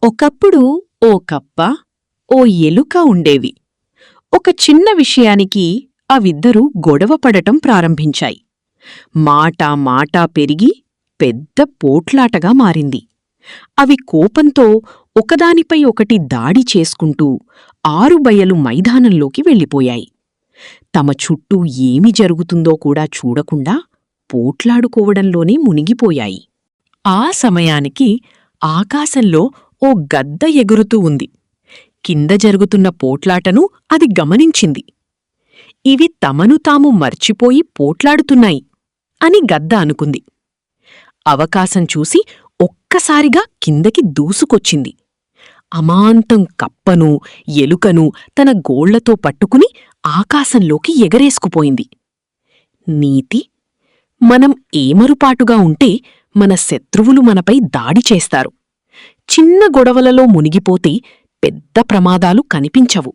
ఒకప్పుడు ఓ కప్ప, ఓ ఎలుక ఉండేవి. ఒక చిన్న విషయానికి అవిద్దరూ గొడవపడటం ప్రారంభించాయి. మాట పెరిగి పెద్ద పోట్లాటగా మారింది. అవి కోపంతో ఒకదానిపై ఒకటి దాడి చేసుకుంటూ ఆరుబయలు మైదానంలోకి వెళ్ళిపోయాయి. తమ చుట్టూ ఏమి జరుగుతుందో కూడా చూడకుండా పోట్లాడుకోవడంలోనే మునిగిపోయాయి. ఆ సమయానికి ఆకాశంలో ఓ గద్ద ఎగురుతూ ఉంది. కింద జరుగుతున్న పోట్లాటను అది గమనించింది. ఇవి తమను తాము మర్చిపోయి పోట్లాడుతున్నాయి అని గద్ద అనుకుంది. అవకాశం చూసి ఒక్కసారిగా కిందకి దూసుకొచ్చింది. అమాంతం కప్పను, ఎలుకను తన గోళ్లతో పట్టుకుని ఆకాశంలోకి ఎగరేసుకుపోయింది. నీతి: మనం ఏమరుపాటుగా ఉంటే మన శత్రువులు మనపై దాడి చేస్తారు. చిన్న గొడవలలో మునిగిపోతే పెద్ద ప్రమాదాలు కనిపించవు.